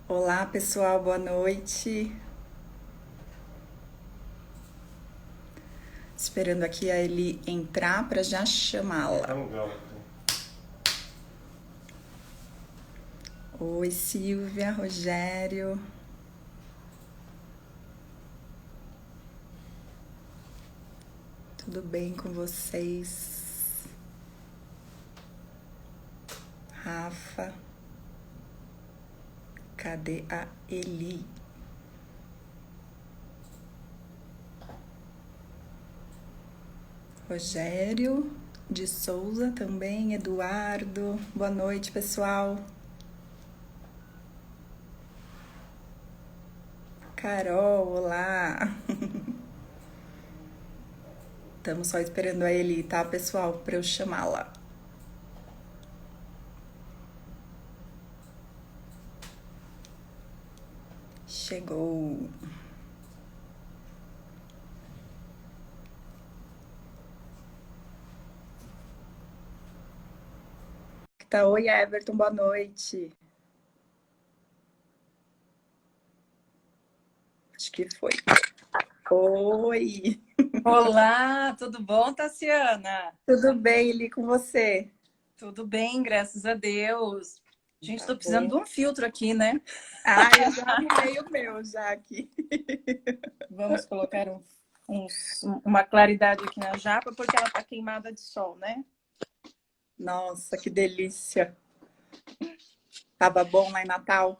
Olá, pessoal, boa noite. Esperando aqui a Eli entrar para já chamá-la. Vamos go. Então. Oi, Silvia, Rogério, tudo bem com vocês? Rafa, cadê a Eli? Rogério de Souza também, Eduardo. Boa noite, pessoal. Carol, olá. Estamos só esperando a Eli, tá, pessoal, para eu chamá-la. Chegou. Tá, oi, Everton, boa noite. Acho que foi. Oi, Olá, tudo bom, Tassiana? tudo bem, Eli, com você? Tudo bem, graças a Deus. Gente, Tá tô precisando bom. de um filtro aqui, né? Ah, eu já arrumei o meu já aqui. Vamos colocar uma claridade aqui na japa, porque ela tá queimada de sol, né? Nossa, que delícia. Tava bom lá em Natal?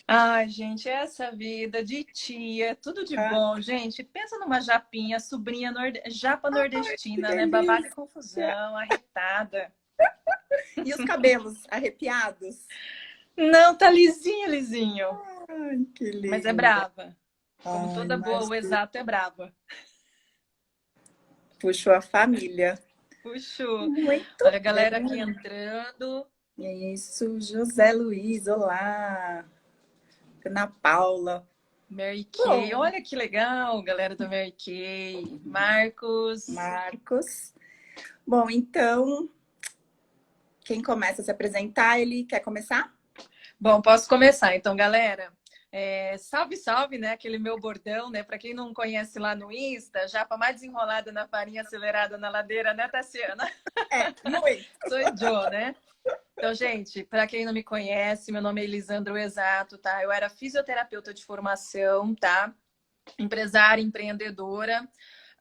Ai, gente, essa vida de tia, tudo de Ah, bom, gente. Pensa numa japinha, sobrinha japa que nordestina, né? Babada e delícia. confusão, arretada. E os cabelos arrepiados? Não, tá lisinho, lisinho. Ai, que Mas é linda. brava. Como Ai, toda boa, o imagina. exato é brava. Puxou a família. Puxo. Muito Olha a galera aqui bem. entrando. É isso, José Luiz, olá. Ana Paula. Mary Kay. Bom, Olha que legal, galera da Mary Kay. Marcos. Marcos. Bom, então, quem começa a se apresentar, ele quer começar? Bom, posso começar então, galera. Salve, salve, né? Aquele meu bordão, né? Para quem não conhece lá no Insta, japa mais desenrolada na farinha, acelerada na ladeira, né, Tassiana? É, muito. Sou Joe, né? Então, gente, para quem não me conhece, meu nome é Elisandro Exato, tá? Eu era fisioterapeuta de formação, tá? Empresária, empreendedora.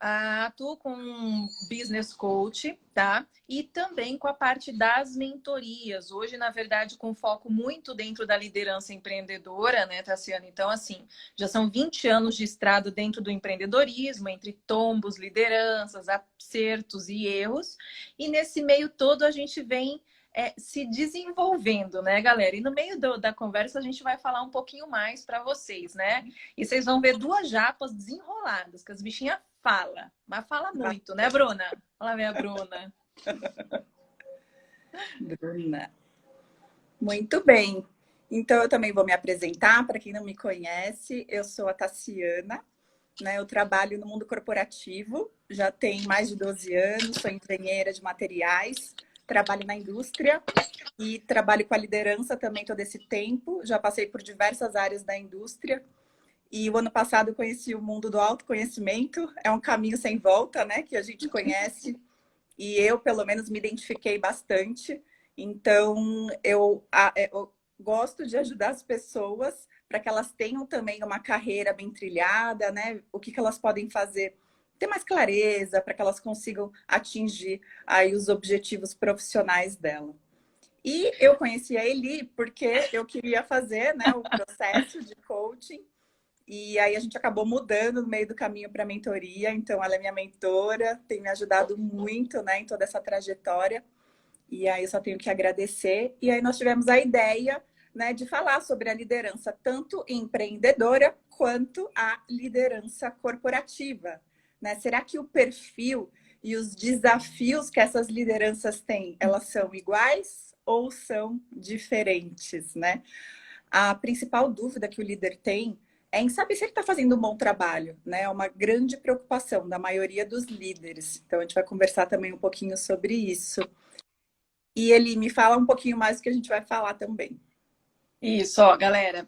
Atuo com um business coach, tá? E também com a parte das mentorias. Hoje, na verdade, com foco muito dentro da liderança empreendedora, né, Tassiana? Então, assim, já são 20 anos de estrada dentro do empreendedorismo, entre tombos, lideranças, acertos e erros. E nesse meio todo, a gente vem se desenvolvendo, né, galera? E no meio da conversa, a gente vai falar um pouquinho mais para vocês, né? E vocês vão ver duas japas desenroladas, que as bichinhas falam, mas fala muito, né, Bruna? Olha minha Bruna. Bruna. Muito bem. Então, eu também vou me apresentar. Para quem não me conhece, eu sou a Tassiana, né? Eu trabalho no mundo corporativo, já tem mais de 12 anos, sou engenheira de materiais, trabalho na indústria e trabalho com a liderança também todo esse tempo. Já passei por diversas áreas da indústria. E o ano passado eu conheci o mundo do autoconhecimento. É um caminho sem volta, né? Que a gente conhece. E eu, pelo menos, me identifiquei bastante. Então, eu gosto de ajudar as pessoas para que elas tenham também uma carreira bem trilhada, né? O que elas podem fazer, ter mais clareza, para que elas consigam atingir aí os objetivos profissionais dela. E eu conheci a Eli porque eu queria fazer, né, o processo de coaching e aí a gente acabou mudando no meio do caminho para a mentoria. Então ela é minha mentora, tem me ajudado muito, né, em toda essa trajetória. E aí eu só tenho que agradecer. E aí nós tivemos a ideia, né, de falar sobre a liderança tanto empreendedora quanto a liderança corporativa, né? Será que o perfil e os desafios que essas lideranças têm, elas são iguais ou são diferentes, né? A principal dúvida que o líder tem é em saber se ele está fazendo um bom trabalho, né? É uma grande preocupação da maioria dos líderes. Então, a gente vai conversar também um pouquinho sobre isso. E ele me fala um pouquinho mais do que a gente vai falar também. Isso, ó, galera.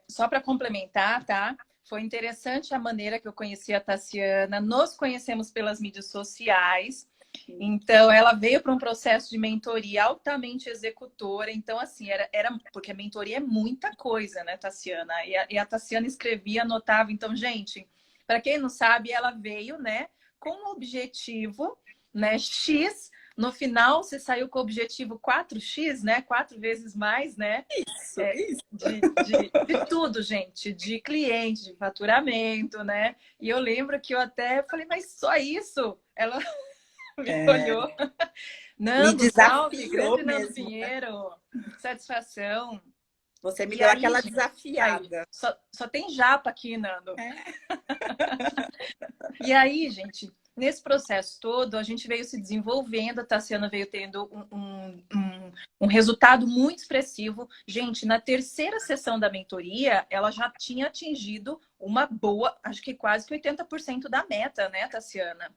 Só para complementar, tá? Foi interessante a maneira que eu conheci a Tassiana. Nos conhecemos pelas mídias sociais. Então, ela veio para um processo de mentoria altamente executora. Então, assim, era porque a mentoria é muita coisa, né, Tassiana? E a Tassiana escrevia, anotava. Então, gente, para quem não sabe, ela veio, né, com um objetivo, né, X. No final, você saiu com o objetivo 4x, né? 4 vezes mais, né? Isso. De tudo, gente. De cliente, de faturamento, né? E eu lembro que eu até falei, mas só isso? Ela me É, olhou. me Nando, salve, desafiou grande Nando mesmo. Pinheiro. Satisfação. Você me E deu aí, aquela gente, aí, desafiada. só tem japa aqui, Nando. É. E aí, gente, nesse processo todo, a gente veio se desenvolvendo, a Tassiana veio tendo um resultado muito expressivo. Gente, na terceira sessão da mentoria, ela já tinha atingido uma boa, acho que quase que 80% da meta, né, Tassiana?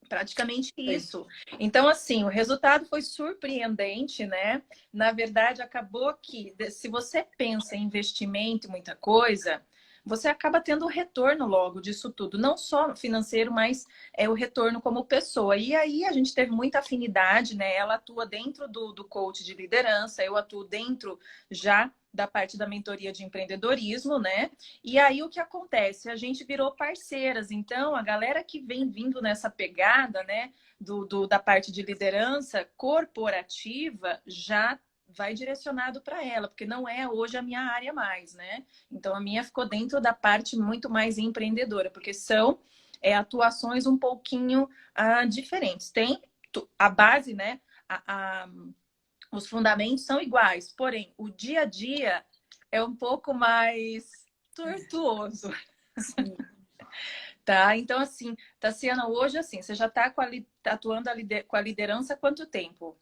Praticamente Foi. isso. Então, assim, o resultado foi surpreendente, né? Na verdade, acabou que, se você pensa em investimento e muita coisa, você acaba tendo o retorno logo disso tudo. Não só financeiro, mas o retorno como pessoa. E aí a gente teve muita afinidade, né? Ela atua dentro do coach de liderança, eu atuo dentro já da parte da mentoria de empreendedorismo, né? E aí o que acontece? A gente virou parceiras. Então, a galera que vem vindo nessa pegada, né, da parte de liderança corporativa já vai direcionado para ela, porque não é hoje a minha área mais, né? Então, a minha ficou dentro da parte muito mais empreendedora, porque são atuações um pouquinho diferentes. Tem a base, né? Os fundamentos são iguais, porém, o dia a dia é um pouco mais tortuoso, Sim. tá? Então, assim, Tassiana, hoje, assim, você já está atuando com a liderança há quanto tempo?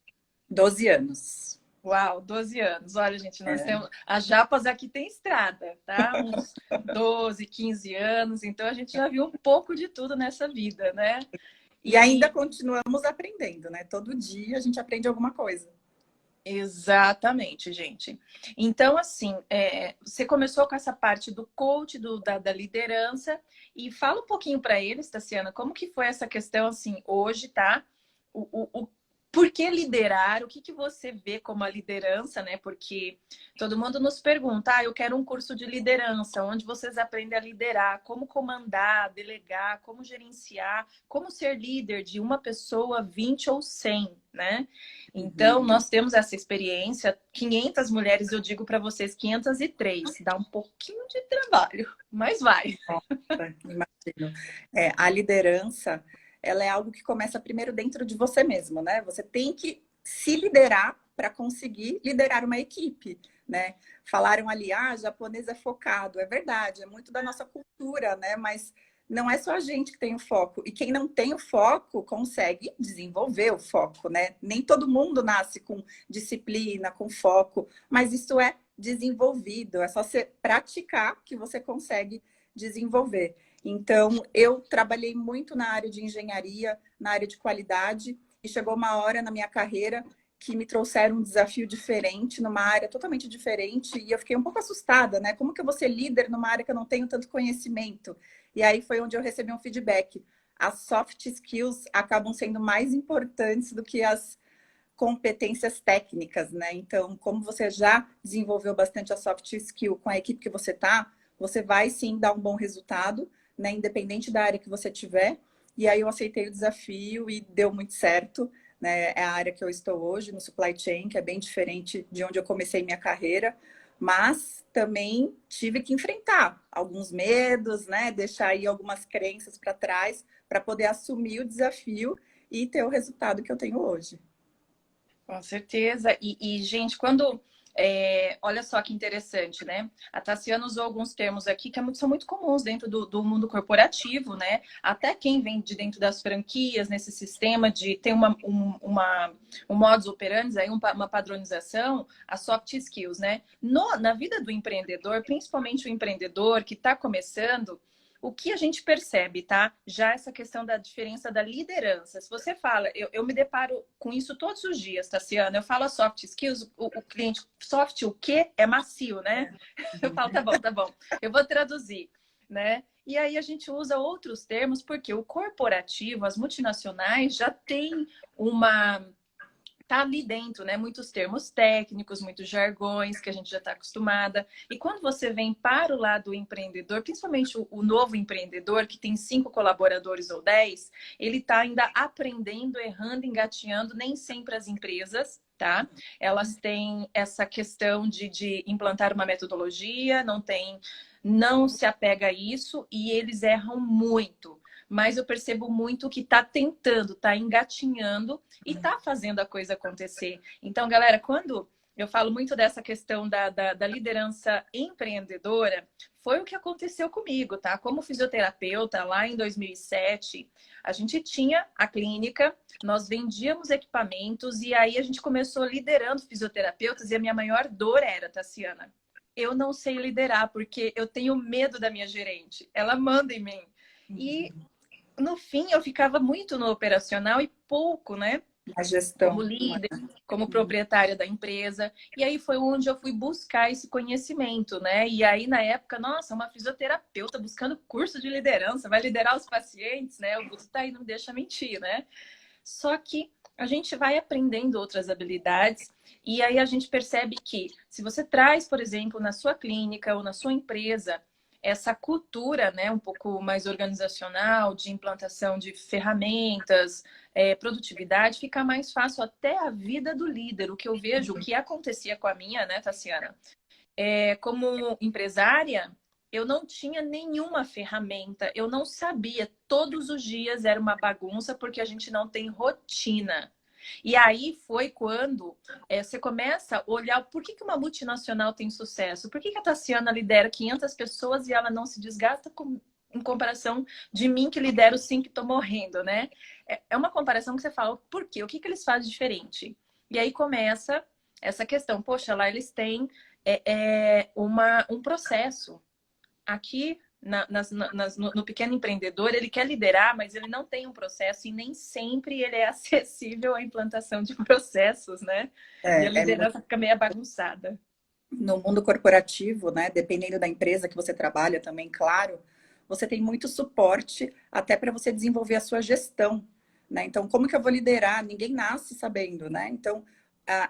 12 anos. Uau, 12 anos. Olha, gente, nós É. temos... As japas aqui tem estrada, tá? Uns 12, 15 anos. Então, a gente já viu um pouco de tudo nessa vida, né? E ainda E continuamos aprendendo, né? Todo dia a gente aprende alguma coisa. exatamente, gente. Então, assim, você começou com essa parte do coach, da liderança, e fala um pouquinho para eles, Tassiana, como que foi essa questão, assim, hoje, tá? Por que liderar? O que você vê como a liderança, né? Porque todo mundo nos pergunta, eu quero um curso de liderança, onde vocês aprendem a liderar, como comandar, delegar, como gerenciar, como ser líder de uma pessoa, 20 ou 100, né? Então, Uhum. nós temos essa experiência, 500 mulheres, eu digo para vocês, 503. Dá um pouquinho de trabalho, mas vai. Nossa, imagino. A liderança, ela é algo que começa primeiro dentro de você mesmo, né? Você tem que se liderar para conseguir liderar uma equipe, né? Falaram ali, japonês é focado. É verdade, é muito da nossa cultura, né? Mas não é só a gente que tem o foco. E quem não tem o foco consegue desenvolver o foco, né? Nem todo mundo nasce com disciplina, com foco, mas isso é desenvolvido. É só você praticar que você consegue desenvolver. Então, eu trabalhei muito na área de engenharia, na área de qualidade, e chegou uma hora na minha carreira que me trouxeram um desafio diferente, numa área totalmente diferente, e eu fiquei um pouco assustada, né? Como que eu vou ser líder numa área que eu não tenho tanto conhecimento? E aí foi onde eu recebi um feedback. As soft skills acabam sendo mais importantes do que as competências técnicas, né? Então, como você já desenvolveu bastante a soft skill com a equipe que você tá, você vai sim dar um bom resultado, né? Independente da área que você tiver. E aí eu aceitei o desafio e deu muito certo, né? É a área que eu estou hoje, no supply chain, que é bem diferente de onde eu comecei minha carreira, mas também tive que enfrentar alguns medos, né? Deixar aí algumas crenças para trás para poder assumir o desafio e ter o resultado que eu tenho hoje. Com certeza. Gente, quando. Olha só que interessante, né? A Tassiana usou alguns termos aqui que são muito comuns dentro do mundo corporativo, né? Até quem vem de dentro das franquias, nesse sistema de ter um modus operandi, aí uma padronização, as soft skills, né? Na vida do empreendedor, principalmente o empreendedor que está começando, o que a gente percebe, tá? Já essa questão da diferença da liderança. Se você fala, eu me deparo com isso todos os dias, Tassiana. Eu falo soft skills, o cliente, soft o quê? É macio, né? Eu falo, tá bom, tá bom. Eu vou traduzir, né? E aí a gente usa outros termos, porque o corporativo, as multinacionais já tem uma tá ali dentro, né? Muitos termos técnicos, muitos jargões que a gente já está acostumada. E quando você vem para o lado empreendedor, principalmente o novo empreendedor, que tem 5 colaboradores ou 10, ele está ainda aprendendo, errando, engateando, nem sempre as empresas, tá? Elas têm essa questão de implantar uma metodologia, não se apega a isso e eles erram muito. Mas eu percebo muito que está tentando, está engatinhando e está fazendo a coisa acontecer. Então, galera, quando eu falo muito dessa questão da liderança empreendedora, foi o que aconteceu comigo, tá? Como fisioterapeuta, lá em 2007, a gente tinha a clínica, nós vendíamos equipamentos e aí a gente começou liderando fisioterapeutas e a minha maior dor era, Tassiana, eu não sei liderar porque eu tenho medo da minha gerente. Ela manda em mim. E no fim, eu ficava muito no operacional e pouco, né? A Como gestão. líder, como proprietária da empresa. E aí foi onde eu fui buscar esse conhecimento, né? E aí, na época, nossa, uma fisioterapeuta buscando curso de liderança, vai liderar os pacientes, né? O Guto tá aí, não me deixa mentir, né? Só que a gente vai aprendendo outras habilidades e aí a gente percebe que se você traz, por exemplo, na sua clínica ou na sua empresa, essa cultura, né, um pouco mais organizacional, de implantação de ferramentas, produtividade, fica mais fácil até a vida do líder. O que eu vejo, o que acontecia com a minha, né, Tassiana? Como empresária, eu não tinha nenhuma ferramenta, eu não sabia. Todos os dias era uma bagunça porque a gente não tem rotina. E aí foi quando você começa a olhar por que uma multinacional tem sucesso, por que a Tassiana lidera 500 pessoas e ela não se desgasta em comparação de mim que lidero 5 e estou morrendo, né? É uma comparação que você fala, por quê? O que eles fazem diferente? E aí começa essa questão, poxa, lá eles têm um processo. Aqui no pequeno empreendedor, ele quer liderar, mas ele não tem um processo e nem sempre ele é acessível à implantação de processos, né? E a liderança fica meio bagunçada. No mundo corporativo, né, dependendo da empresa que você trabalha também, claro, você tem muito suporte até para você desenvolver a sua gestão, né? Então, como que eu vou liderar? Ninguém nasce sabendo, né? Então,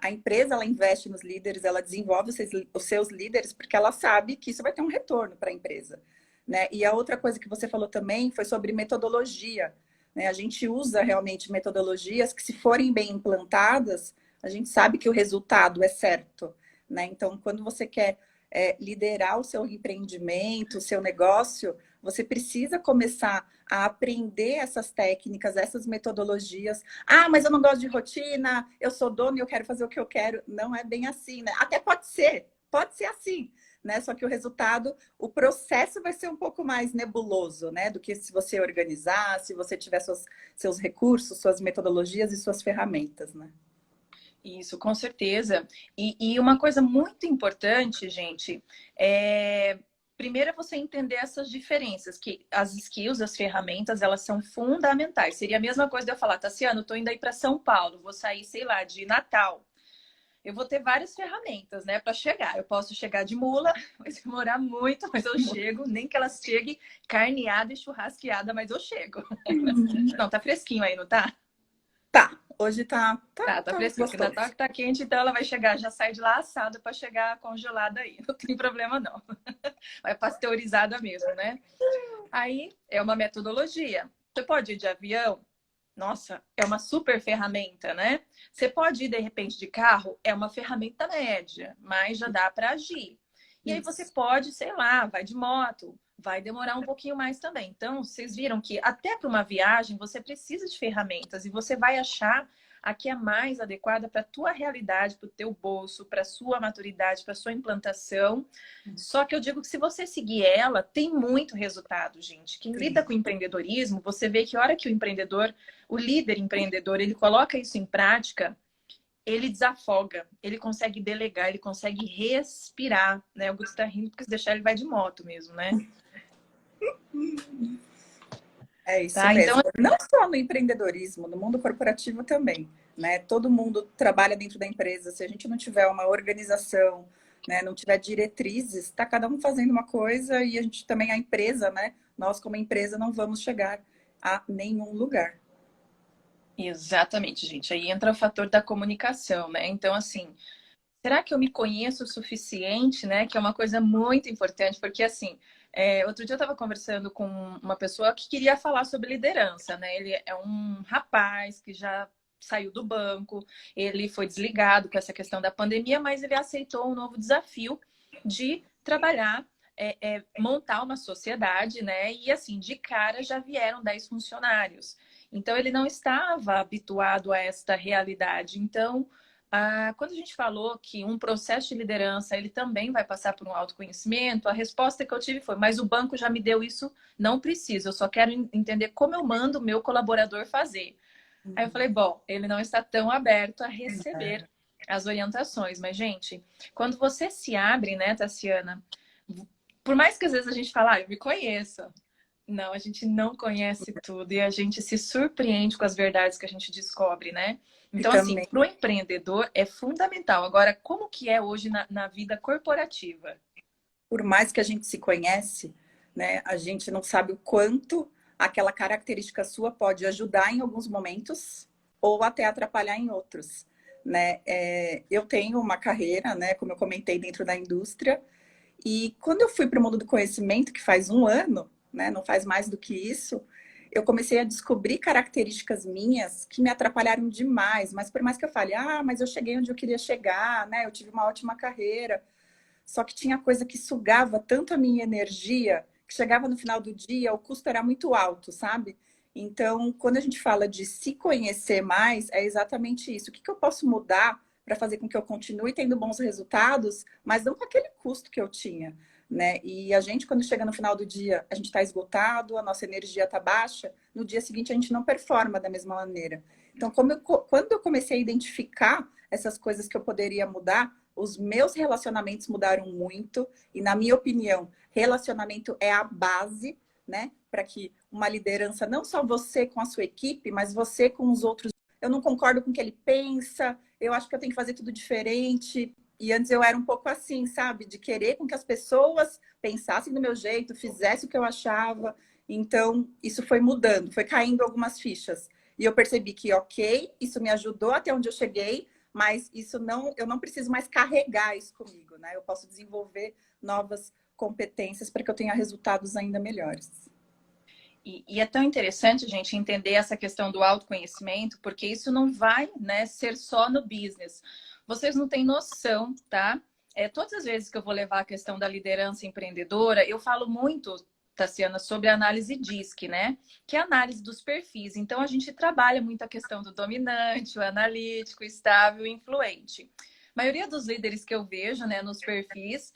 a empresa, ela investe nos líderes, ela desenvolve os seus líderes porque ela sabe que isso vai ter um retorno para a empresa, né? E a outra coisa que você falou também foi sobre metodologia, né? A gente usa realmente metodologias que, se forem bem implantadas, a gente sabe que o resultado é certo, né? Então, quando você quer liderar o seu empreendimento, o seu negócio, você precisa começar a aprender essas técnicas, essas metodologias. Ah, mas eu não gosto de rotina, eu sou dono e eu quero fazer o que eu quero. Não é bem assim, né? Até pode ser assim, né? Só que o resultado, o processo vai ser um pouco mais nebuloso, né? Do que se você organizar, se você tiver seus recursos, suas metodologias e suas ferramentas, né? Isso, com certeza. E uma coisa muito importante, gente, primeiro é você entender essas diferenças, que as skills, as ferramentas, elas são fundamentais. Seria a mesma coisa de eu falar, Tassiano, estou indo aí para São Paulo, vou sair, sei lá, de Natal. Eu vou ter várias ferramentas, né, para chegar. Eu posso chegar de mula, vai demorar muito, mas eu chego, nem que ela chegue carneada e churrasqueada, mas eu chego. Não, tá fresquinho aí, não tá? Tá, hoje tá Tá fresquinho, porque gostoso. Natal que tá quente, então ela vai chegar, já sai de lá assada para chegar congelada aí. Não tem problema, não. Vai pasteurizada mesmo, né? Aí é uma metodologia. Você pode ir de avião? Nossa, é uma super ferramenta, né? Você pode ir, de repente, de carro? É uma ferramenta média, mas já dá para agir. E aí você Isso. pode, sei lá, vai de moto, vai demorar um pouquinho mais também. Então, vocês viram que até para uma viagem você precisa de ferramentas e você vai achar a que é mais adequada para a tua realidade, para o teu bolso, para a sua maturidade, para a sua implantação. Só que eu digo que se você seguir ela, tem muito resultado, gente. Quem lida com empreendedorismo, você vê que a hora que o empreendedor, o líder empreendedor, ele coloca isso em prática, ele desafoga, ele consegue delegar, ele consegue respirar, né? O Guto está rindo porque se deixar ele vai de moto mesmo, né? É isso Tá? Então, mesmo. Não só no empreendedorismo, no mundo corporativo também, né? Todo mundo trabalha dentro da empresa. Se a gente não tiver uma organização, né, não tiver diretrizes, está cada um fazendo uma coisa e a gente também, a empresa, né? Nós, como empresa, não vamos chegar a nenhum lugar. exatamente, gente. Aí entra o fator da comunicação, né? Então, assim, será que eu me conheço o suficiente, né? Que é uma coisa muito importante, porque assim, outro dia eu estava conversando com uma pessoa que queria falar sobre liderança, né? Ele é um rapaz que já saiu do banco, ele foi desligado com essa questão da pandemia, mas ele aceitou um novo desafio de trabalhar, montar uma sociedade, né? E assim, de cara já vieram 10 funcionários. Então ele não estava habituado a esta realidade. Então, quando a gente falou que um processo de liderança ele também vai passar por um autoconhecimento, a resposta que eu tive foi: mas o banco já me deu isso, não precisa, eu só quero entender como eu mando o meu colaborador fazer. Aí eu falei: bom, ele não está tão aberto a receber as orientações, mas, gente, quando você se abre, né, Tassiana, por mais que às vezes a gente fale, eu me conheço. Não, a gente não conhece tudo e a gente se surpreende com as verdades que a gente descobre, né? E Então, assim, também, para o empreendedor é fundamental. Agora, como que é hoje na vida corporativa? por mais que a gente se conhece, né, a gente não sabe o quanto aquela característica sua pode ajudar em alguns momentos ou até atrapalhar em outros, né? Eu tenho uma carreira, né, como eu comentei, dentro da indústria, e quando eu fui para o mundo do conhecimento, que faz um ano, né, não faz mais do que isso, eu comecei a descobrir características minhas que me atrapalharam demais. Mas por mais que eu fale, mas eu cheguei onde eu queria chegar, né? Eu tive uma ótima carreira. Só que tinha coisa que sugava tanto a minha energia, que chegava no final do dia, o custo era muito alto, sabe? Então, quando a gente fala de se conhecer mais, é exatamente isso. O que eu posso mudar para fazer com que eu continue tendo bons resultados, mas não com aquele custo que eu tinha, né? E a gente, quando chega no final do dia, a gente está esgotado, a nossa energia está baixa, no dia seguinte a gente não performa da mesma maneira. Então, quando eu comecei a identificar essas coisas que eu poderia mudar, os meus relacionamentos mudaram muito e, na minha opinião, relacionamento é a base, né, para que uma liderança, não só você com a sua equipe, mas você com os outros. Eu não concordo com o que ele pensa, eu acho que eu tenho que fazer tudo diferente. E antes eu era um pouco assim, sabe, de querer com que as pessoas pensassem do meu jeito, fizessem o que eu achava. Então, isso foi mudando, foi caindo algumas fichas. E eu percebi que, ok, isso me ajudou até onde eu cheguei, mas isso não, eu não preciso mais carregar isso comigo, né? Eu posso desenvolver novas competências para que eu tenha resultados ainda melhores. E é tão interessante, gente, entender essa questão do autoconhecimento, porque isso não vai, né, ser só no business. Vocês não têm noção, tá? Todas as vezes que eu vou levar a questão da liderança empreendedora, eu falo muito, Tassiana, sobre a análise DISC, né? Que é a análise dos perfis. Então, a gente trabalha muito a questão do dominante, o analítico, o estável e influente. A maioria dos líderes que eu vejo, né, nos perfis,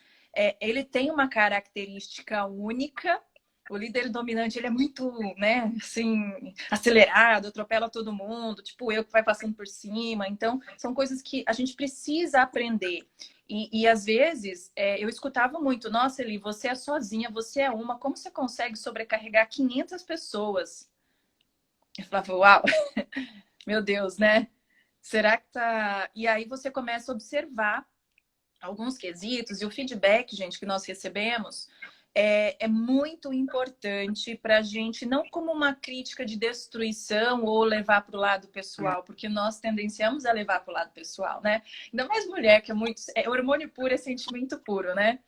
ele tem uma característica única. O líder dominante, ele é muito, né, assim, acelerado, atropela todo mundo, tipo eu que vai passando por cima. Então, são coisas que a gente precisa aprender. E às vezes, eu escutava muito: nossa, Eli, você é sozinha, você é uma, como você consegue sobrecarregar 500 pessoas? Eu falava: uau, meu Deus, né? Será que tá... E aí você começa a observar alguns quesitos e o feedback, gente, que nós recebemos é muito importante para a gente, não como uma crítica de destruição ou levar para o lado pessoal, porque nós tendenciamos a levar para o lado pessoal, né? Ainda mais mulher, que é muito. Hormônio puro é sentimento puro, né?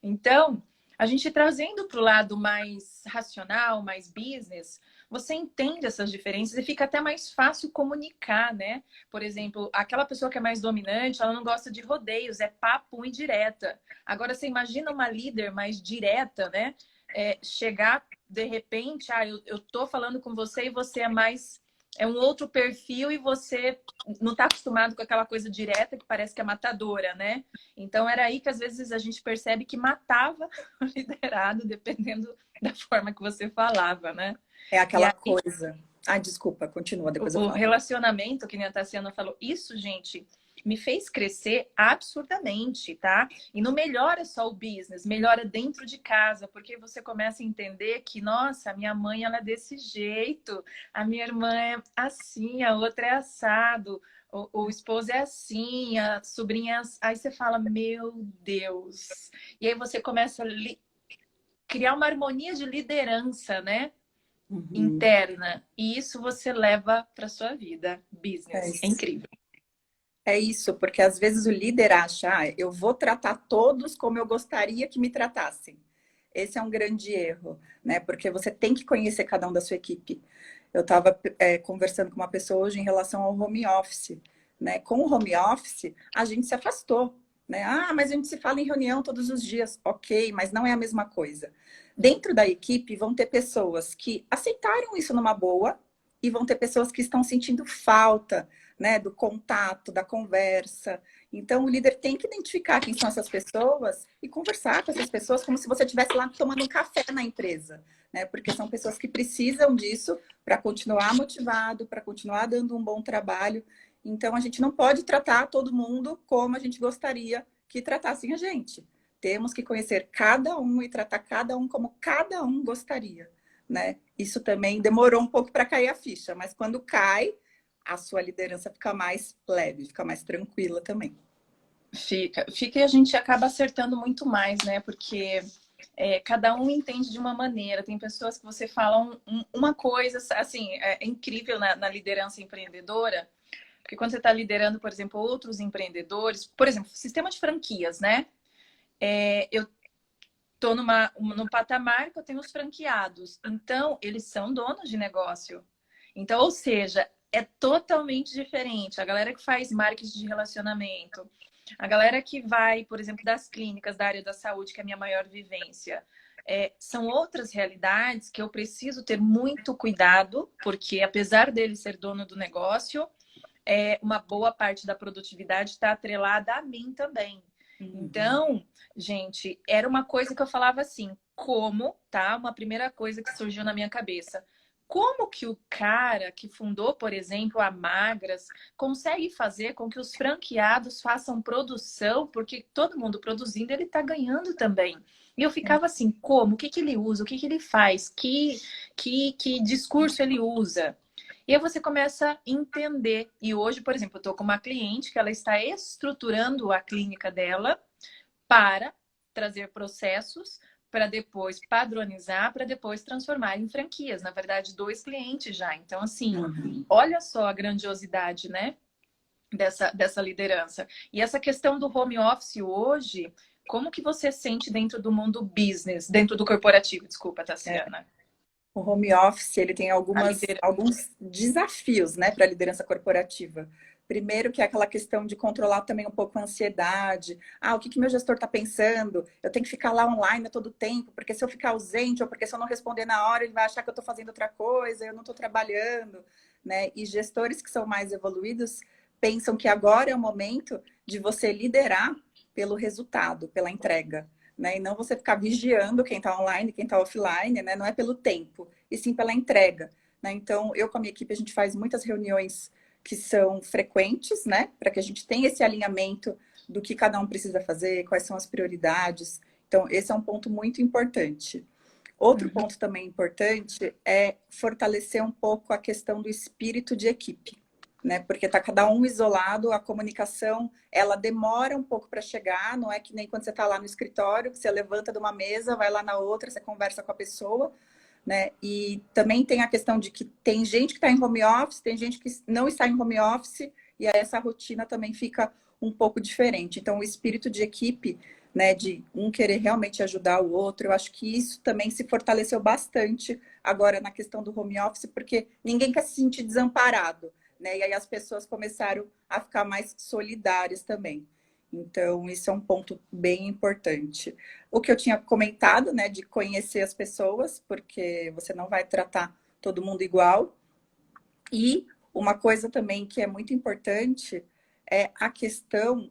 Então, a gente trazendo para o lado mais racional, mais business, você entende essas diferenças e fica até mais fácil comunicar, né? Por exemplo, aquela pessoa que é mais dominante, ela não gosta de rodeios, é papo e direta. Agora, você imagina uma líder mais direta, né? Chegar de repente, eu tô falando com você e você é mais. É um outro perfil e você não está acostumado com aquela coisa direta que parece que é matadora, né? Então, era aí que às vezes a gente percebe que matava o liderado, dependendo da forma que você falava, né? É E aquela aí, coisa. Desculpa, continua, depois eu o falo. relacionamento, que nem a Tassiana falou, isso, gente, me fez crescer absurdamente, tá? E não melhora só o business, melhora dentro de casa, porque você começa a entender que, nossa, a minha mãe ela é desse jeito, a minha irmã é assim, a outra é assado, o esposo é assim, a sobrinha é assim. Aí você fala, meu Deus. E aí você começa a criar uma harmonia de liderança, né? Uhum. Interna. E isso você leva para sua vida, É business. É isso. incrível. É isso, porque às vezes o líder acha, eu vou tratar todos como eu gostaria que me tratassem. Esse é um grande erro, né? Porque você tem que conhecer cada um da sua equipe. Eu estava conversando com uma pessoa hoje em relação ao home office, né? Com o home office, a gente se afastou, né? Ah, mas a gente se fala em reunião todos os dias. Ok, mas não é a mesma coisa. Dentro da equipe vão ter pessoas que aceitaram isso numa boa e vão ter pessoas que estão sentindo falta, né, do contato, da conversa. Então, o líder tem que identificar quem são essas pessoas e conversar com essas pessoas como se você estivesse lá tomando um café na empresa, né? Porque são pessoas que precisam disso para continuar motivado, para continuar dando um bom trabalho. Então, a gente não pode tratar todo mundo como a gente gostaria que tratassem a gente. Temos que conhecer cada um e tratar cada um como cada um gostaria, né? Isso também demorou um pouco para cair a ficha, mas quando cai, a sua liderança fica mais leve, fica mais tranquila também. Fica e a gente acaba acertando muito mais, né? Porque cada um entende de uma maneira. Tem pessoas que você fala uma coisa, assim, é incrível na liderança empreendedora, porque quando você está liderando, por exemplo, outros empreendedores, por exemplo, sistema de franquias, né? Eu estou num patamar que eu tenho os franqueados. Então, eles são donos de negócio. Então, ou seja, é totalmente diferente. A galera que faz marketing de relacionamento, a galera que vai, por exemplo, das clínicas da área da saúde, que é a minha maior vivência, são outras realidades que eu preciso ter muito cuidado, porque apesar dele ser dono do negócio, uma boa parte da produtividade está atrelada a mim também. Uhum. Então, gente, era uma coisa que eu falava assim, como, tá? Uma primeira coisa que surgiu na minha cabeça. Como que o cara que fundou, por exemplo, a Magras, consegue fazer com que os franqueados façam produção, porque todo mundo produzindo, ele tá ganhando também. E eu ficava assim, como? O que que ele usa? O que que ele faz? Que discurso ele usa? E aí você começa a entender. E hoje, por exemplo, eu estou com uma cliente que ela está estruturando a clínica dela para trazer processos para depois padronizar, para depois transformar em franquias. Na verdade, 2 clientes já. Então, assim, Uhum. olha só a grandiosidade, né, dessa liderança. E essa questão do home office hoje, como que você sente dentro do mundo business, dentro do corporativo? Desculpa, Tassiana. O home office ele tem A liderança. alguns desafios, né, para a liderança corporativa. Primeiro, que é aquela questão de controlar também um pouco a ansiedade. Ah, o que que meu gestor está pensando? Eu tenho que ficar lá online a todo tempo, porque se eu ficar ausente ou porque se eu não responder na hora, ele vai achar que eu estou fazendo outra coisa, eu não estou trabalhando, né? E gestores que são mais evoluídos pensam que agora é o momento de você liderar pelo resultado, pela entrega, né? E não você ficar vigiando quem está online, quem está offline, né? Não é pelo tempo, e sim pela entrega, né? Então, eu com a minha equipe, a gente faz muitas reuniões que são frequentes, né? Para que a gente tenha esse alinhamento do que cada um precisa fazer, quais são as prioridades. Então, esse é um ponto muito importante. Outro Uhum. ponto também importante é fortalecer um pouco a questão do espírito de equipe, né? Porque tá cada um isolado, a comunicação, ela demora um pouco para chegar, não é que nem quando você está lá no escritório, que você levanta de uma mesa, vai lá na outra, você conversa com a pessoa, né? E também tem a questão de que tem gente que está em home office, tem gente que não está em home office, e aí essa rotina também fica um pouco diferente. Então, o espírito de equipe, né, de um querer realmente ajudar o outro, eu acho que isso também se fortaleceu bastante agora na questão do home office, porque ninguém quer se sentir desamparado, né? E aí as pessoas começaram a ficar mais solidárias também. Então, isso é um ponto bem importante. O que eu tinha comentado, né, de conhecer as pessoas, porque você não vai tratar todo mundo igual. E uma coisa também que é muito importante é a questão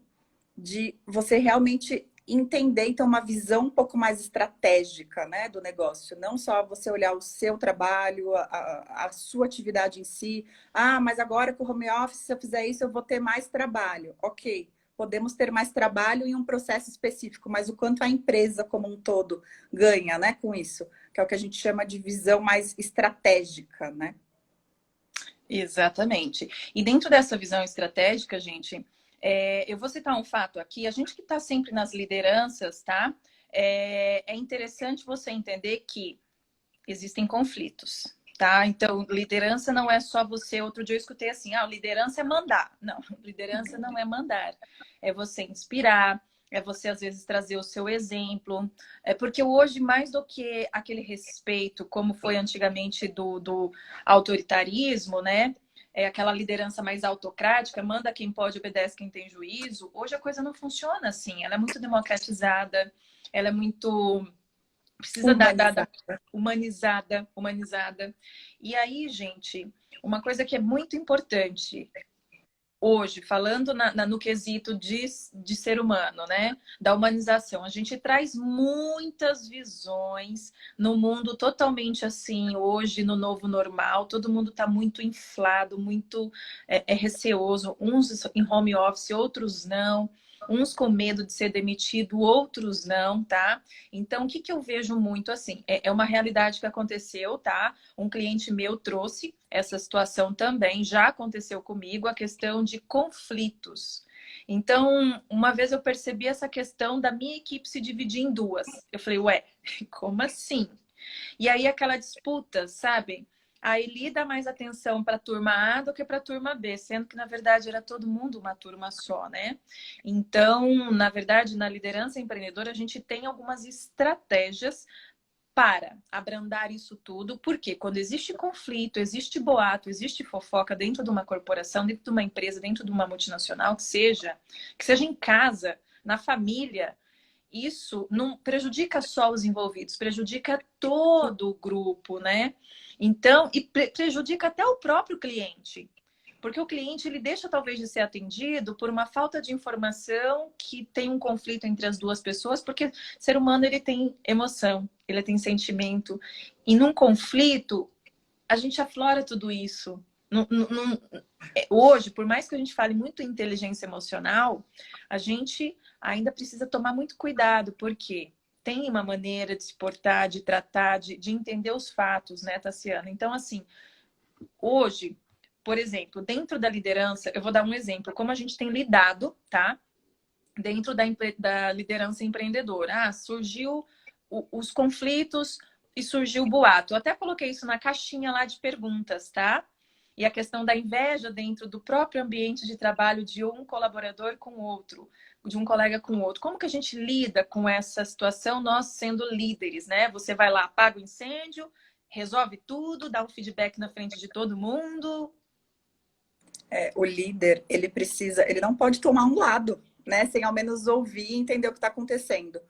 de você realmente entender e ter uma visão um pouco mais estratégica, né, do negócio. Não só você olhar o seu trabalho, a sua atividade em si. Ah, mas agora com o home office, se eu fizer isso, eu vou ter mais trabalho. Ok, podemos ter mais trabalho em um processo específico, mas o quanto a empresa como um todo ganha, né, com isso, que é o que a gente chama de visão mais estratégica, né? Exatamente. E dentro dessa visão estratégica, gente, eu vou citar um fato aqui. A gente que está sempre nas lideranças, tá? É interessante você entender que existem conflitos, tá? Então, liderança não é só você. Outro dia eu escutei assim: ah, liderança é mandar. Não, liderança não é mandar. É você inspirar, é você às vezes trazer o seu exemplo. É porque hoje, mais do que aquele respeito, como foi antigamente do autoritarismo, né? É aquela liderança mais autocrática, manda quem pode, obedece quem tem juízo. Hoje a coisa não funciona assim. Ela é muito democratizada, ela é muito precisa da Humanizar. humanizada. E aí, gente, uma coisa que é muito importante hoje, falando no quesito de ser humano, né? Da humanização, a gente traz muitas visões no mundo totalmente assim, hoje, no novo normal, todo mundo está muito inflado, muito receoso, uns em home office, outros não. Uns com medo de ser demitido, outros não, tá? Então, o que eu vejo muito assim? É uma realidade que aconteceu, tá? Um cliente meu trouxe essa situação também, já aconteceu comigo, a questão de conflitos. Então, uma vez eu percebi essa questão da minha equipe se dividir em duas. Eu falei, ué, como assim? E aí aquela disputa, sabe? Aí ele dá mais atenção para a turma A do que para a turma B, sendo que na verdade era todo mundo uma turma só, né? Então, na verdade, na liderança empreendedora, a gente tem algumas estratégias para abrandar isso tudo, porque quando existe conflito, existe boato, existe fofoca dentro de uma corporação, dentro de uma empresa, dentro de uma multinacional, que seja em casa, na família, isso não prejudica só os envolvidos, prejudica todo o grupo, né? Então, e prejudica até o próprio cliente. Porque o cliente ele deixa talvez de ser atendido por uma falta de informação que tem um conflito entre as duas pessoas, porque o ser humano ele tem emoção, ele tem sentimento. E num conflito, a gente aflora tudo isso. Hoje, por mais que a gente fale muito em inteligência emocional, a gente ainda precisa tomar muito cuidado, porque tem uma maneira de se portar, de tratar, de entender os fatos, né, Tassiana? Então, assim, hoje, por exemplo, dentro da liderança, eu vou dar um exemplo, como a gente tem lidado, tá? Dentro da liderança empreendedora. Ah, surgiu os conflitos e surgiu o boato. Eu até coloquei isso na caixinha lá de perguntas, tá? E a questão da inveja dentro do próprio ambiente de trabalho de um colaborador com o outro, de um colega com o outro. Como que a gente lida com essa situação, nós sendo líderes, né? Você vai lá, apaga o incêndio, resolve tudo, dá um feedback na frente de todo mundo. O líder, ele precisa, ele não pode tomar um lado, né? Sem ao menos ouvir e entender o que está acontecendo.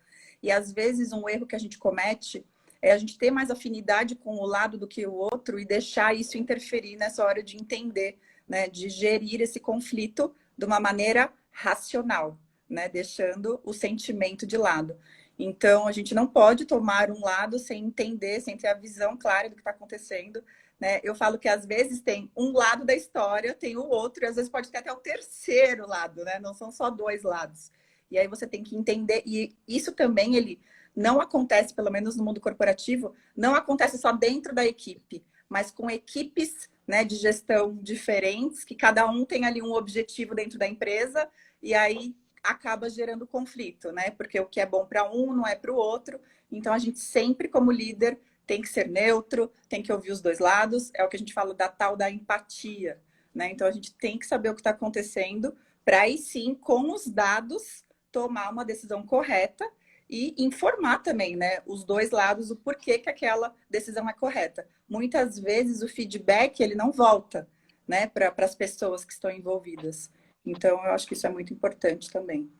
E às vezes um erro que a gente comete é a gente ter mais afinidade com o lado do que o outro e deixar isso interferir nessa hora de entender, né? De gerir esse conflito de uma maneira racional, né? Deixando o sentimento de lado. Então, a gente não pode tomar um lado sem entender, sem ter a visão clara do que está acontecendo, né? Eu falo que às vezes tem um lado da história, tem o outro, e às vezes pode ter até o terceiro lado, né? Não são só dois lados. E aí você tem que entender, e isso também ele não acontece, pelo menos no mundo corporativo, não acontece só dentro da equipe, mas com equipes, né, de gestão diferentes, que cada um tem ali um objetivo dentro da empresa, e aí acaba gerando conflito, né? Porque o que é bom para um não é para o outro. Então a gente sempre, como líder, tem que ser neutro, tem que ouvir os dois lados, é o que a gente fala da tal da empatia, né? Então a gente tem que saber o que está acontecendo para aí sim, com os dados, tomar uma decisão correta e informar também, né, os dois lados o porquê que aquela decisão é correta. Muitas vezes o feedback ele não volta, né, para as pessoas que estão envolvidas. Então eu acho que isso é muito importante também.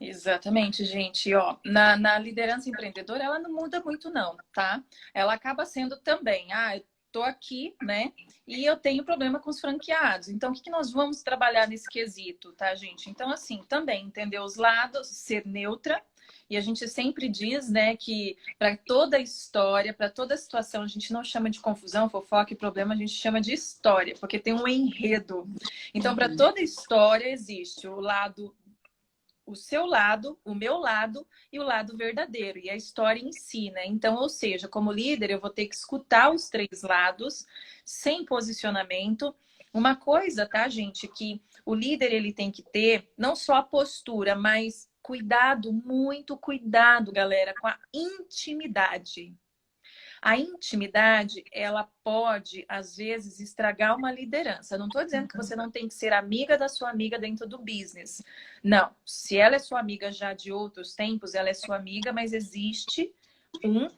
Exatamente, gente. Ó, na liderança empreendedora, ela não muda muito, não, tá? Ela acaba sendo também, tô aqui, né? E eu tenho problema com os franqueados. Então, o que nós vamos trabalhar nesse quesito, tá, gente? Então, assim, também entender os lados, ser neutra. E a gente sempre diz, né, que para toda história, para toda situação, a gente não chama de confusão, fofoca e problema, a gente chama de história, porque tem um enredo. Então, para toda história existe o lado, o seu lado, o meu lado e o lado verdadeiro, e a história em si, né? Então, ou seja, como líder, eu vou ter que escutar os três lados, sem posicionamento. Uma coisa, tá, gente, que o líder ele tem que ter, não só a postura, mas cuidado, muito cuidado, galera, com a intimidade. A intimidade, ela pode, às vezes, estragar uma liderança. Não estou dizendo que você não tem que ser amiga da sua amiga dentro do business. Não. Se ela é sua amiga já de outros tempos, ela é sua amiga, mas existe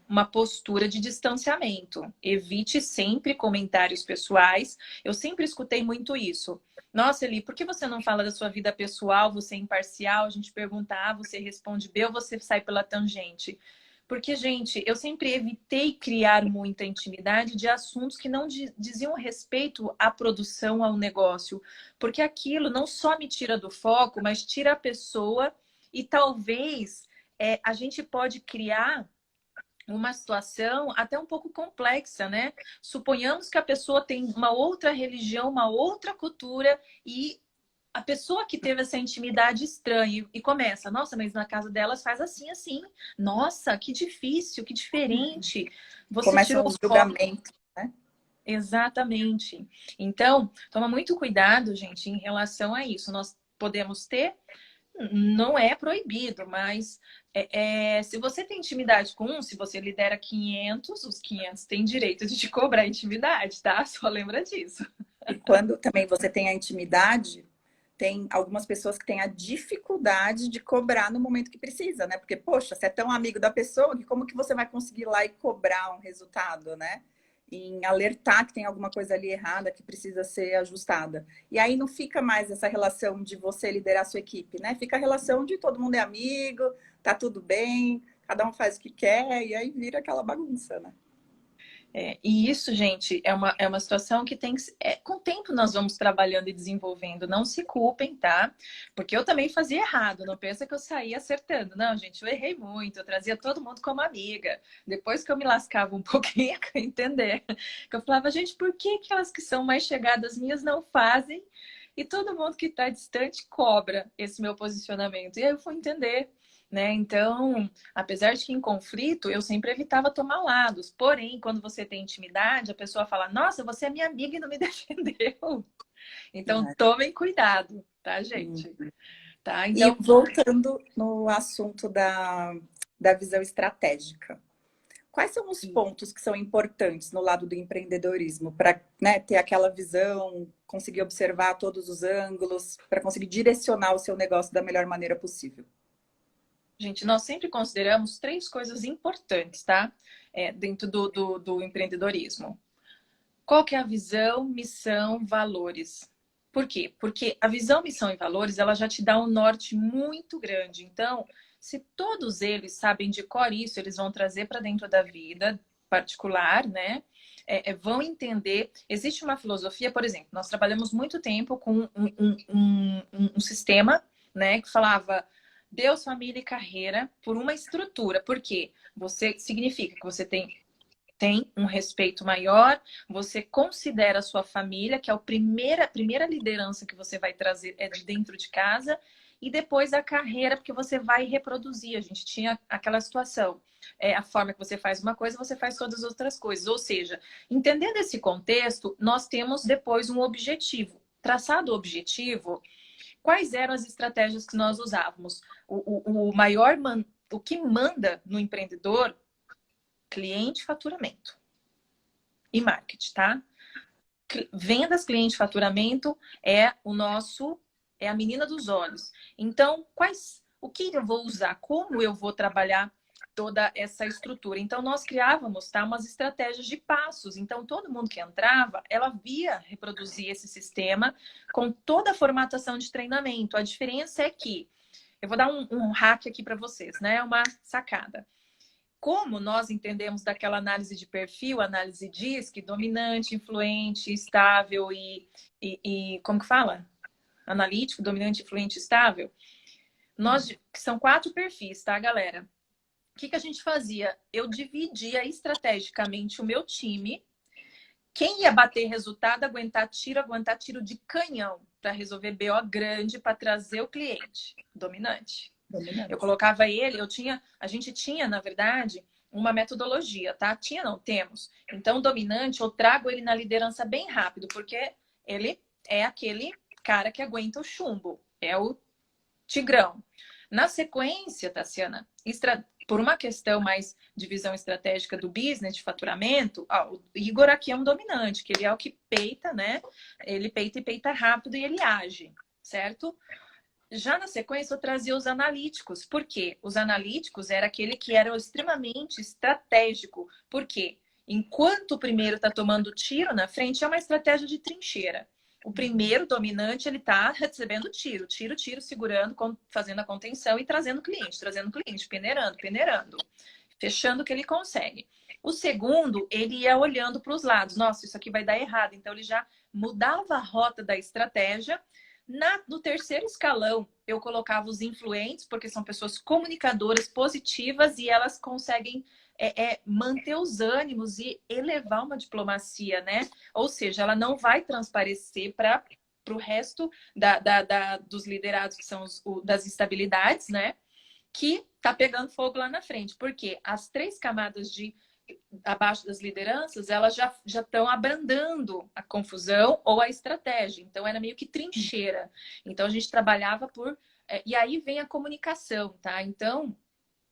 uma postura de distanciamento. Evite sempre comentários pessoais. Eu sempre escutei muito isso. Nossa, Eli, por que você não fala da sua vida pessoal? Você é imparcial? A gente pergunta A, você responde B ou você sai pela tangente? Porque, gente, eu sempre evitei criar muita intimidade de assuntos que não diziam respeito à produção, ao negócio. Porque aquilo não só me tira do foco, mas tira a pessoa e talvez a gente pode criar uma situação até um pouco complexa, né? Suponhamos que a pessoa tem uma outra religião, uma outra cultura e a pessoa que teve essa intimidade estranha e começa, nossa, mas na casa delas faz assim, assim. Nossa, que difícil, que diferente. Você Começam tirou os o foco. julgamentos, né? Exatamente. Então, toma muito cuidado, gente, em relação a isso. Nós podemos ter, não é proibido, mas se você tem intimidade com um, se você lidera 500, os 500 têm direito de te cobrar intimidade, tá? Só lembra disso. E quando também você tem a intimidade, tem algumas pessoas que têm a dificuldade de cobrar no momento que precisa, né? Porque, poxa, você é tão amigo da pessoa que como que você vai conseguir ir lá e cobrar um resultado, né? Em alertar que tem alguma coisa ali errada que precisa ser ajustada. E aí não fica mais essa relação de você liderar a sua equipe, né? Fica a relação de todo mundo é amigo, tá tudo bem, cada um faz o que quer, e aí vira aquela bagunça, né? E isso, gente, é uma situação que tem que... com o tempo nós vamos trabalhando e desenvolvendo. Não se culpem, tá? Porque eu também fazia errado. Não pensa que eu saía acertando. Não, gente, eu errei muito. Eu trazia todo mundo como amiga. Depois que eu me lascava um pouquinho, eu entender. Que eu falava, gente, por que aquelas que são mais chegadas minhas não fazem? E todo mundo que está distante cobra esse meu posicionamento. E aí eu fui entender. Né? Então, apesar de que em conflito, eu sempre evitava tomar lados. Porém, quando você tem intimidade, a pessoa fala, nossa, você é minha amiga e não me defendeu. Então, tomem cuidado, tá, gente? Tá? E Então, voltando no assunto da visão estratégica. Quais são os pontos que são importantes no lado do empreendedorismo para, né, ter aquela visão, conseguir observar todos os ângulos, para conseguir direcionar o seu negócio da melhor maneira possível? gente, nós sempre consideramos três coisas importantes, tá? Dentro do empreendedorismo. Qual que é a visão, missão, valores? Por quê? Porque a visão, missão e valores, ela já te dá um norte muito grande. Então, se todos eles sabem de cor isso, eles vão trazer para dentro da vida particular, né? Vão entender. Existe uma filosofia, por exemplo, nós trabalhamos muito tempo com um sistema, né, que falava Deus, família e carreira por uma estrutura. Por quê? Você significa que você tem um respeito maior, você considera a sua família, que é a primeira liderança que você vai trazer é de dentro de casa, e depois a carreira, porque você vai reproduzir. A gente tinha aquela situação. A forma que você faz uma coisa, você faz todas as outras coisas. Ou seja, entendendo esse contexto, nós temos depois um objetivo. Traçado o objetivo, quais eram as estratégias que nós usávamos? O que manda no empreendedor cliente, faturamento e marketing, tá? Vendas, cliente, faturamento é a menina dos olhos. Então, o que eu vou usar? Como eu vou trabalhar toda essa estrutura? Então, nós criávamos, tá, umas estratégias de passos. Então, todo mundo que entrava, ela via reproduzir esse sistema com toda a formatação de treinamento. A diferença é que, eu vou dar um hack aqui para vocês, né? Uma sacada. como nós entendemos daquela análise de perfil, análise DISC, dominante, influente, estável e como que fala? Analítico, dominante, influente, estável. São 4 perfis, tá, galera? O que a gente fazia? Eu dividia estrategicamente o meu time. Quem ia bater resultado, aguentar tiro de canhão para resolver BO grande para trazer o cliente dominante. Eu colocava ele, a gente tinha, na verdade, uma metodologia, tá? Tinha, não, temos. Então, dominante, eu trago ele na liderança bem rápido, porque ele é aquele cara que aguenta o chumbo, é o tigrão. Na sequência, Tassiana, por uma questão mais de visão estratégica do business, de faturamento, o Igor aqui é um dominante, que ele é o que peita, né? Ele peita e peita rápido e ele age, certo? Já na sequência, eu trazia os analíticos. Por quê? Os analíticos era aquele que era extremamente estratégico. Por quê? Enquanto o primeiro está tomando tiro na frente, é uma estratégia de trincheira. O primeiro dominante, ele está recebendo tiro, segurando, fazendo a contenção e trazendo cliente, peneirando, fechando o que ele consegue. O segundo, ele ia olhando para os lados. Nossa, isso aqui vai dar errado. Então, ele já mudava a rota da estratégia. No terceiro escalão, eu colocava os influentes, porque são pessoas comunicadoras positivas e elas conseguem manter os ânimos e elevar uma diplomacia, né? Ou seja, ela não vai transparecer para o resto dos liderados, que são das instabilidades, né? Que tá pegando fogo lá na frente. Porque as 3 camadas abaixo das lideranças, elas já estão abrandando a confusão ou a estratégia. Então, era meio que trincheira. Então, a gente trabalhava e aí vem a comunicação, tá? Então,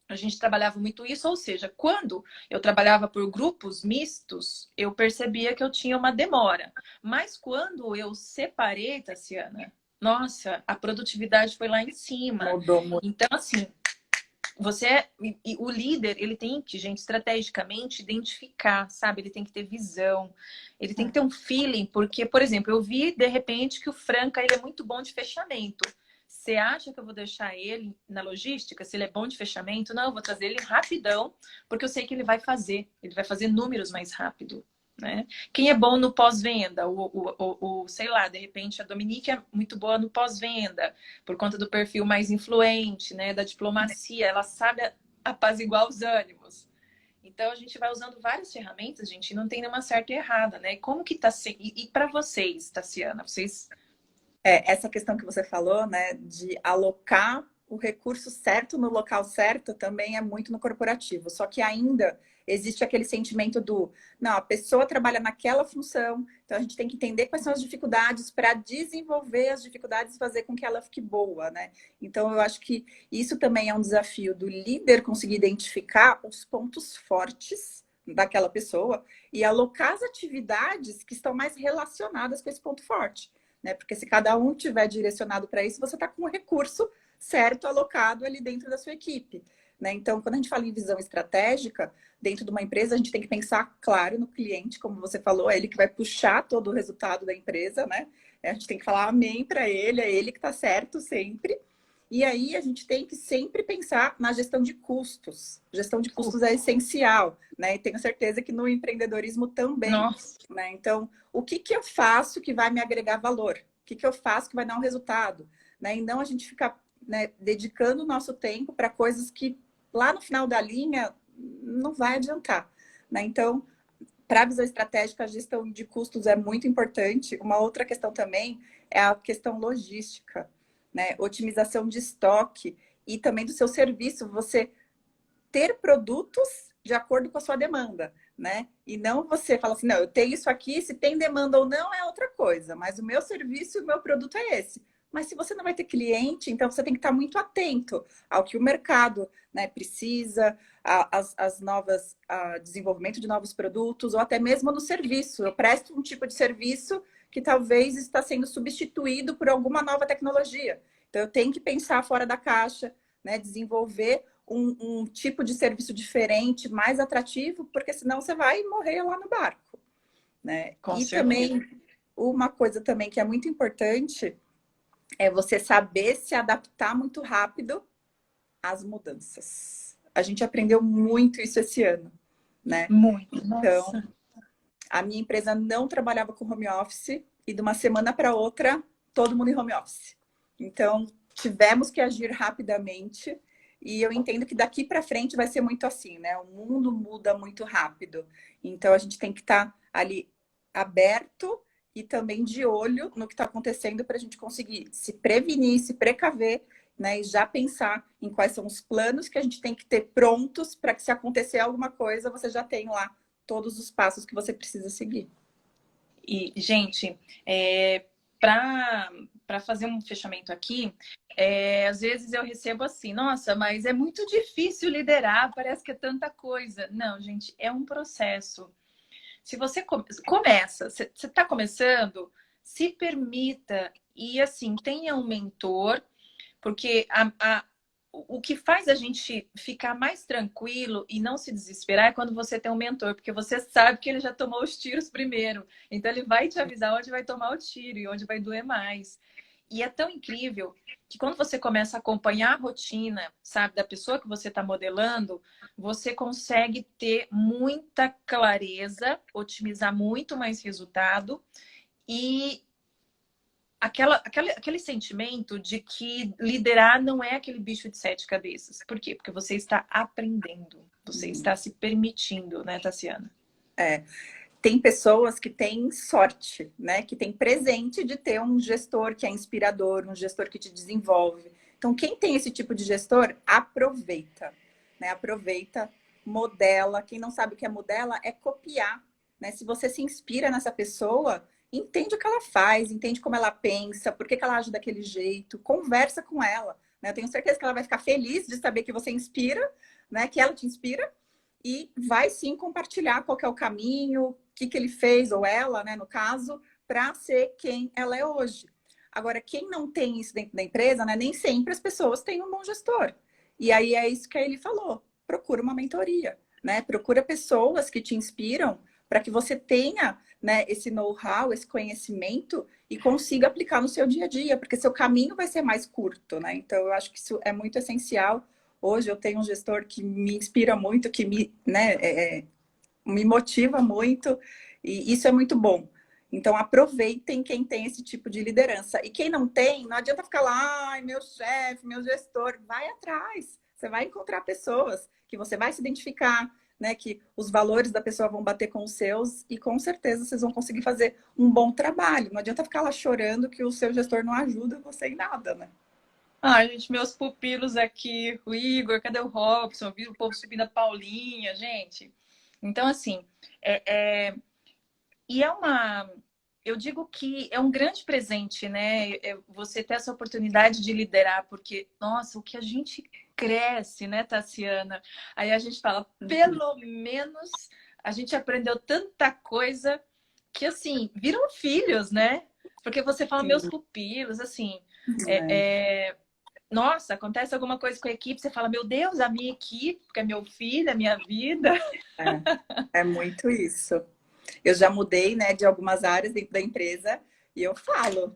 a gente trabalhava muito isso, ou seja, quando eu trabalhava por grupos mistos, eu percebia que eu tinha uma demora. Mas quando eu separei, Tassiana, nossa, a produtividade foi lá em cima. Mudou muito. Então, assim, o líder, ele tem que, gente, estrategicamente identificar, sabe? Ele tem que ter visão, ele tem que ter um feeling, porque, por exemplo, eu vi de repente que o Franca, ele é muito bom de fechamento. Você acha que eu vou deixar ele na logística? Se ele é bom de fechamento? Não, eu vou trazer ele rapidão, porque eu sei que ele vai fazer números mais rápido. Né? Quem é bom no pós-venda? Sei lá, de repente a Dominique é muito boa no pós-venda, por conta do perfil mais influente, né? Da diplomacia, ela sabe apaziguar os ânimos. Então a gente vai usando várias ferramentas, gente, e não tem nenhuma certa e errada, né? Como que tá sendo? E para vocês, Tassiana, vocês. Essa questão que você falou, né, de alocar o recurso certo no local certo também é muito no corporativo. Só que ainda existe aquele sentimento não, a pessoa trabalha naquela função, então a gente tem que entender quais são as dificuldades para desenvolver as dificuldades e fazer com que ela fique boa, né? Então eu acho que isso também é um desafio do líder conseguir identificar os pontos fortes daquela pessoa e alocar as atividades que estão mais relacionadas com esse ponto forte. Né? Porque se cada um tiver direcionado para isso, você está com o recurso certo alocado ali dentro da sua equipe. Né? Então, quando a gente fala em visão estratégica, dentro de uma empresa, a gente tem que pensar, claro, no cliente, como você falou, é ele que vai puxar todo o resultado da empresa, né? A gente tem que falar amém para ele, é ele que está certo sempre. E aí a gente tem que sempre pensar na gestão de custos. Gestão de custos é essencial, né? E tenho certeza que no empreendedorismo também. Nossa. Né? Então, o que eu faço que vai me agregar valor? O que eu faço que vai dar um resultado? Né? E não a gente ficar, né, dedicando o nosso tempo para coisas que lá no final da linha não vai adiantar. Né? Então, para a visão estratégica, a gestão de custos é muito importante. Uma outra questão também é a questão logística. Né? Otimização de estoque e também do seu serviço, você ter produtos de acordo com a sua demanda, né? E não você fala assim, não, eu tenho isso aqui, se tem demanda ou não é outra coisa, mas o meu serviço e o meu produto é esse. Mas se você não vai ter cliente, então você tem que estar muito atento ao que o mercado, né, precisa, as novas, desenvolvimento de novos produtos, ou até mesmo no serviço. Eu presto um tipo de serviço que talvez está sendo substituído por alguma nova tecnologia. Então, eu tenho que pensar fora da caixa, né? Desenvolver um tipo de serviço diferente, mais atrativo, porque senão você vai morrer lá no barco. Né? E também, uma coisa também que é muito importante é você saber se adaptar muito rápido às mudanças. a gente aprendeu muito isso esse ano, né? Muito, Então, nossa. a minha empresa não trabalhava com home office e de uma semana para outra, todo mundo em home office. Então, tivemos que agir rapidamente e eu entendo que daqui para frente vai ser muito assim, né? O mundo muda muito rápido. Então, a gente tem que estar ali aberto e também de olho no que está acontecendo para a gente conseguir se prevenir, se precaver, né? E já pensar em quais são os planos que a gente tem que ter prontos para que se acontecer alguma coisa, você já tem lá todos os passos que você precisa seguir. E, gente, para fazer um fechamento aqui, às vezes eu recebo assim, nossa, mas é muito difícil liderar, parece que é tanta coisa. Não, gente, é um processo. Se você começa, você está começando, se permita e assim, tenha um mentor, porque o que faz a gente ficar mais tranquilo e não se desesperar é quando você tem um mentor, porque você sabe que ele já tomou os tiros primeiro. Então ele vai te avisar onde vai tomar o tiro e onde vai doer mais. E é tão incrível que quando você começa a acompanhar a rotina, sabe, da pessoa que você está modelando, você consegue ter muita clareza, otimizar muito mais resultado e aquele sentimento de que liderar não é aquele bicho de sete cabeças. Por quê? Porque você está aprendendo, você está se permitindo, né, Tassiana? Tem pessoas que têm sorte, né? Que têm presente de ter um gestor que é inspirador, um gestor que te desenvolve. Então, quem tem esse tipo de gestor, aproveita, né? Aproveita, modela. Quem não sabe o que é modela, é copiar, né? Se você se inspira nessa pessoa, entende o que ela faz, entende como ela pensa, por que ela age daquele jeito, conversa com ela, né? Eu tenho certeza que ela vai ficar feliz de saber que você inspira, né? Que ela te inspira e vai sim compartilhar qual que é o caminho, o que ele fez, ou ela, né, no caso, para ser quem ela é hoje. Agora, quem não tem isso dentro da empresa, né, nem sempre as pessoas têm um bom gestor. E aí é isso que ele falou: procura uma mentoria, né? Procura pessoas que te inspiram para que você tenha, né, esse know-how, esse conhecimento e consiga aplicar no seu dia a dia, porque seu caminho vai ser mais curto, né? Então, eu acho que isso é muito essencial. Hoje eu tenho um gestor que me inspira muito, que me, né, me motiva muito, e isso é muito bom. Então, aproveitem quem tem esse tipo de liderança. E quem não tem, não adianta ficar lá, ai, meu chefe, meu gestor. Vai atrás. Você vai encontrar pessoas que você vai se identificar, né? Que os valores da pessoa vão bater com os seus e com certeza vocês vão conseguir fazer um bom trabalho. Não adianta ficar lá chorando que o seu gestor não ajuda você em nada, né? Ai, gente, meus pupilos aqui, o Igor, cadê o Robson? Vi o povo subindo a Paulinha, gente. Então, assim, é, é, e é uma. Eu digo que é um grande presente, né? Você ter essa oportunidade de liderar, porque, nossa, o que a gente cresce, né, Tassiana? Aí a gente fala, pelo menos a gente aprendeu tanta coisa que, assim, viram filhos, né? Porque você fala, Sim, meus pupilos, assim. é, Nossa, acontece alguma coisa com a equipe, você fala, meu Deus, a minha equipe, porque é meu filho, é minha vida. é muito isso. Eu já mudei, né, de algumas áreas dentro da empresa e eu falo,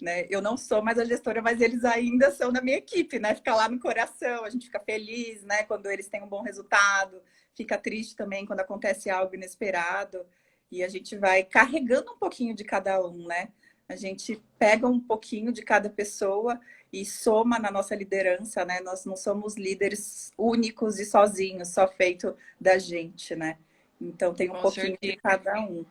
né, eu não sou mais a gestora, mas eles ainda são da minha equipe, né? Fica lá no coração, a gente fica feliz, né, quando eles têm um bom resultado, fica triste também quando acontece algo inesperado e a gente vai carregando um pouquinho de cada um, né? A gente pega um pouquinho de cada pessoa e soma na nossa liderança, né? Nós não somos líderes únicos e sozinhos, só feito da gente, né? Então tem um Com pouquinho de certeza. cada um.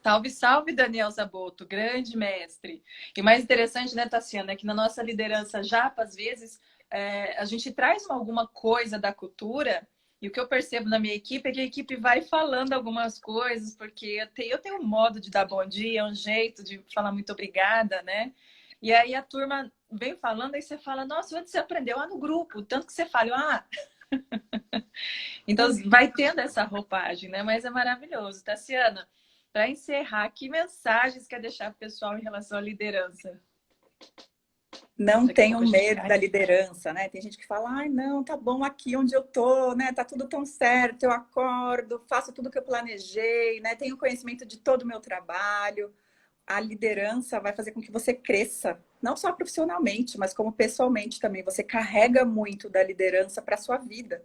Salve, salve, Daniel Zaboto, grande mestre. E o mais interessante, né, Tassiana, é que na nossa liderança japa, às vezes, a gente traz alguma coisa da cultura, e o que eu percebo na minha equipe é que a equipe vai falando algumas coisas, porque eu tenho um modo de dar bom dia, um jeito de falar muito obrigada, né? E aí a turma vem falando, aí você fala, nossa, onde você aprendeu? Ah, no grupo, tanto que você fala, ah. Então vai tendo essa roupagem, né? Mas é maravilhoso. Tassiana, para encerrar, que mensagens quer deixar para o pessoal em relação à liderança? Não Daqui a tenham pouco a gente medo cai. da liderança, né? Tem gente que fala, ai, não, tá bom aqui onde eu tô, né? Tá tudo tão certo, eu acordo, faço tudo que eu planejei, né? Tenho conhecimento de todo o meu trabalho. A liderança vai fazer com que você cresça, não só profissionalmente, mas como pessoalmente também. Você carrega muito da liderança para sua vida,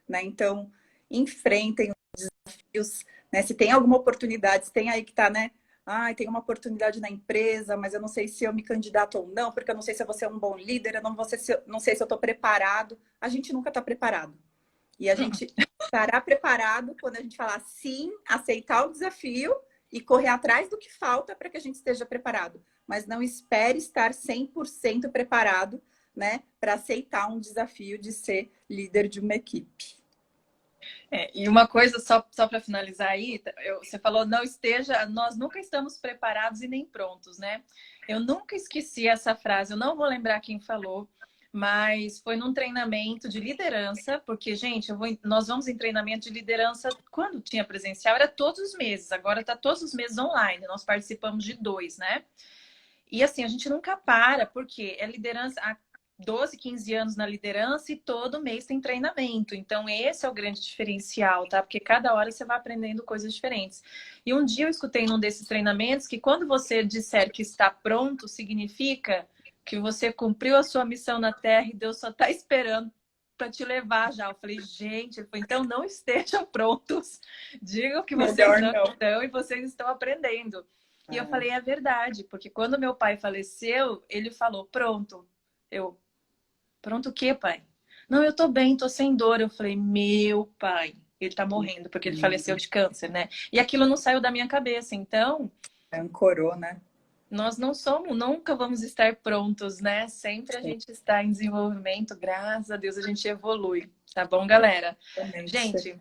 né? Então, enfrentem os desafios, né? Se tem alguma oportunidade, se tem aí que tá, né? Ai, tem uma oportunidade na empresa, mas eu não sei se eu me candidato ou não, porque eu não sei se eu vou ser um bom líder, eu não, vou ser, não sei se eu estou preparado. A gente nunca está preparado. E a gente estará preparado quando a gente falar sim, aceitar o desafio e correr atrás do que falta para que a gente esteja preparado. Mas não espere estar 100% preparado, né, para aceitar um desafio de ser líder de uma equipe. E uma coisa só para finalizar aí, você falou não esteja, nós nunca estamos preparados e nem prontos, né? Eu nunca esqueci essa frase, eu não vou lembrar quem falou, mas foi num treinamento de liderança, porque, gente, nós vamos em treinamento de liderança quando tinha presencial, era todos os meses, agora está todos os meses online, nós participamos de 2, né? E assim, a gente nunca para, porque é liderança, 12, 15 anos na liderança e todo mês tem treinamento. Então, esse é o grande diferencial, tá? Porque cada hora você vai aprendendo coisas diferentes. E um dia eu escutei num desses treinamentos que quando você disser que está pronto, significa que você cumpriu a sua missão na Terra e Deus só está esperando para te levar já. Eu falei, gente, ele falou, então não estejam prontos. Digam que vocês não estão e vocês estão aprendendo. E eu falei, é verdade, porque quando meu pai faleceu, ele falou, pronto. Pronto o quê, pai? Não, eu tô bem, tô sem dor. Eu falei, meu pai, ele tá morrendo, porque ele faleceu de câncer, né? E aquilo não saiu da minha cabeça. Então, ancorou, né? Nós não somos, nunca vamos estar prontos, né? Sempre a gente está em desenvolvimento, graças a Deus a gente evolui. Tá bom, galera? Gente,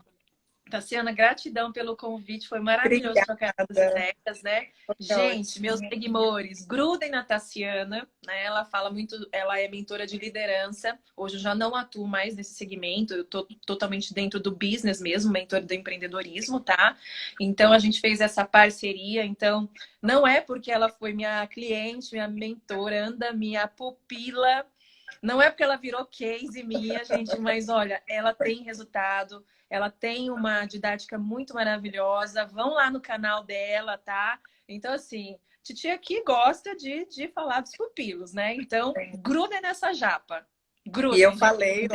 Tassiana, gratidão pelo convite, foi maravilhoso trocar essas ideias, né? Gente, meus seguidores, grudem na Tassiana, né? Ela fala muito, ela é mentora de liderança. Hoje eu já não atuo mais nesse segmento, eu tô totalmente dentro do business mesmo, mentora do empreendedorismo, tá? Então a gente fez essa parceria, então não é porque ela foi minha cliente, minha mentora, anda minha pupila. Não é porque ela virou case minha, gente, mas olha, ela tem resultado, ela tem uma didática muito maravilhosa. Vão lá no canal dela, tá? Então, assim, Titi aqui gosta de falar dos pupilos, né? Então, grudem nessa japa. Grudem, e eu gente, falei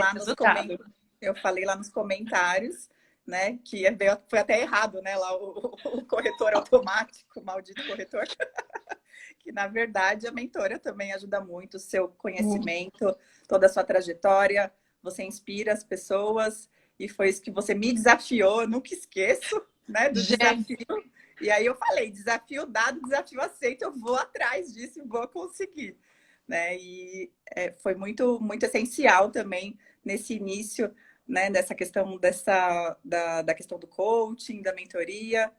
lá nos comentários, né? Que foi até errado, né? Lá o corretor automático, o maldito corretor. Que na verdade a mentora também ajuda muito, o seu conhecimento, toda a sua trajetória, você inspira as pessoas e foi isso que você me desafiou, nunca esqueço, né, do desafio. E aí eu falei, desafio dado, desafio aceito, eu vou atrás disso e vou conseguir, né? E foi muito essencial também nesse início, né, dessa questão da questão do coaching, da mentoria.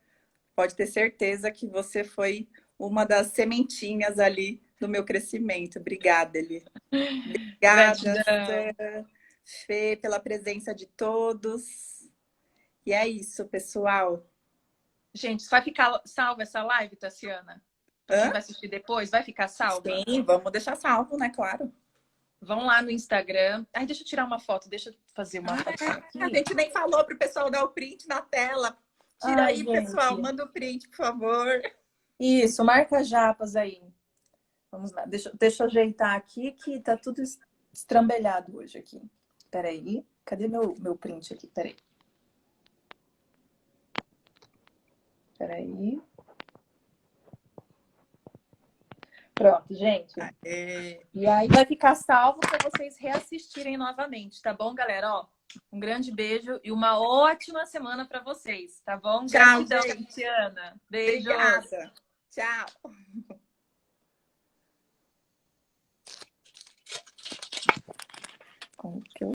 Pode ter certeza que você foi uma das sementinhas ali do meu crescimento. Obrigada, Eli. Obrigada, Fê, pela presença de todos. E é isso, pessoal. Gente, vai ficar salva essa live, Tassiana? Para quem vai assistir depois, vai ficar salva? Sim, vamos deixar salvo, né? Claro. Vão lá no Instagram. Ai, deixa eu tirar uma foto, deixa eu fazer uma foto aqui. A gente nem falou para o pessoal dar o print na tela. Tira aí, gente. Pessoal, manda o print, por favor. Isso, marca as japas aí. Vamos lá, deixa eu ajeitar aqui que tá tudo estrambelhado hoje aqui. Peraí, cadê meu print aqui? Peraí. Pronto, gente. E aí vai ficar salvo para vocês reassistirem novamente, tá bom, galera? Ó, um grande beijo e uma ótima semana para vocês, tá bom? Tchau, gratidão, Tassiana. Beijo. Obrigada. Tchau. Como que eu